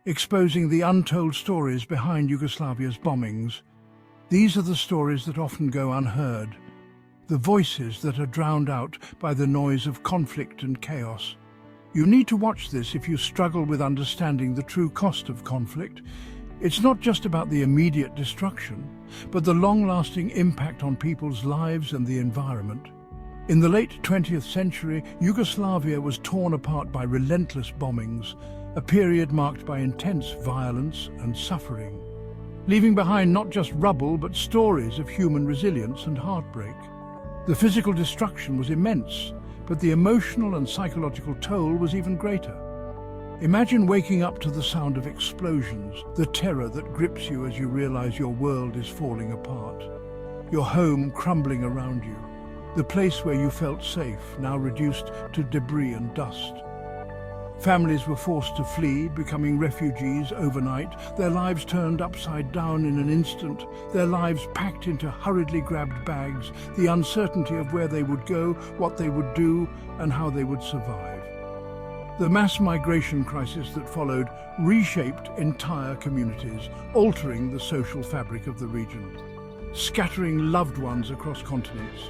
exposing the untold stories behind Yugoslavia's bombings. These are the stories that often go unheard, the voices that are drowned out by the noise of conflict and chaos. You need to watch this if you struggle with understanding the true cost of conflict. It's not just about the immediate destruction, but the long-lasting impact on people's lives and the environment. In the late 20th century, Yugoslavia was torn apart by relentless bombings, a period marked by intense violence and suffering, leaving behind not just rubble but stories of human resilience and heartbreak. The physical destruction was immense, but the emotional and psychological toll was even greater. Imagine waking up to the sound of explosions, the terror that grips you as you realize your world is falling apart, your home crumbling around you, the place where you felt safe now reduced to debris and dust. Families were forced to flee, becoming refugees overnight, their lives turned upside down in an instant, their lives packed into hurriedly grabbed bags, the uncertainty of where they would go, what they would do, and how they would survive. The mass migration crisis that followed reshaped entire communities, altering the social fabric of the region, scattering loved ones across continents.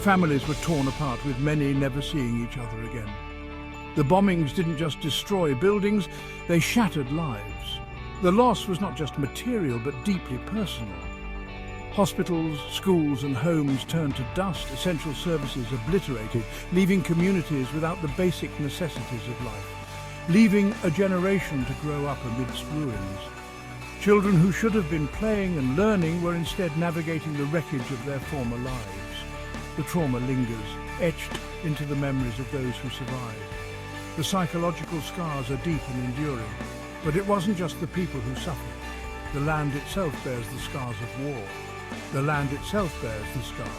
Families were torn apart, with many never seeing each other again. The bombings didn't just destroy buildings, they shattered lives. The loss was not just material, but deeply personal. Hospitals, schools and homes turned to dust, essential services obliterated, leaving communities without the basic necessities of life, leaving a generation to grow up amidst ruins. Children who should have been playing and learning were instead navigating the wreckage of their former lives. The trauma lingers, etched into the memories of those who survived. The psychological scars are deep and enduring, but it wasn't just the people who suffered. The land itself bears the scars of war. The land itself bears the scars.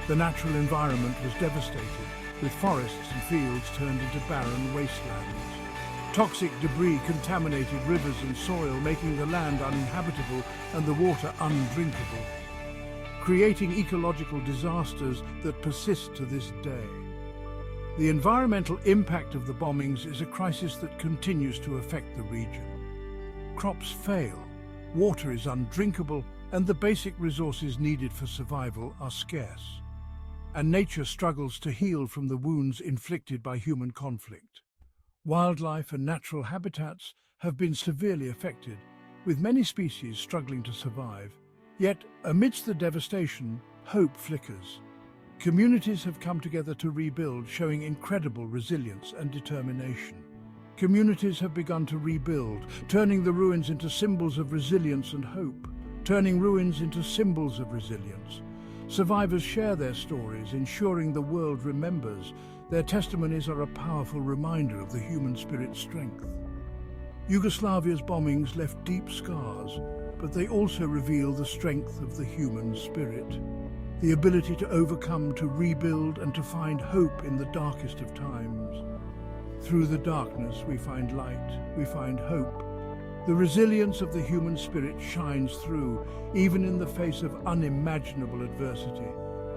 The natural environment was devastated, with forests and fields turned into barren wastelands. Toxic debris contaminated rivers and soil, making the land uninhabitable and the water undrinkable, creating ecological disasters that persist to this day. The environmental impact of the bombings is a crisis that continues to affect the region. Crops fail, water is undrinkable, and the basic resources needed for survival are scarce. And nature struggles to heal from the wounds inflicted by human conflict. Wildlife and natural habitats have been severely affected, with many species struggling to survive. Yet, amidst the devastation, hope flickers. Communities have come together to rebuild, showing incredible resilience and determination. Communities have begun to rebuild, turning the ruins into symbols of resilience and hope, turning ruins into symbols of resilience. Survivors share their stories, ensuring the world remembers. Their testimonies are a powerful reminder of the human spirit's strength. Yugoslavia's bombings left deep scars, but they also reveal the strength of the human spirit. The ability to overcome, to rebuild, and to find hope in the darkest of times. Through the darkness we find light, we find hope. The resilience of the human spirit shines through, even in the face of unimaginable adversity,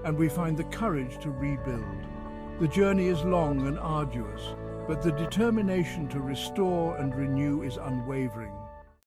and we find the courage to rebuild. The journey is long and arduous, but the determination to restore and renew is unwavering.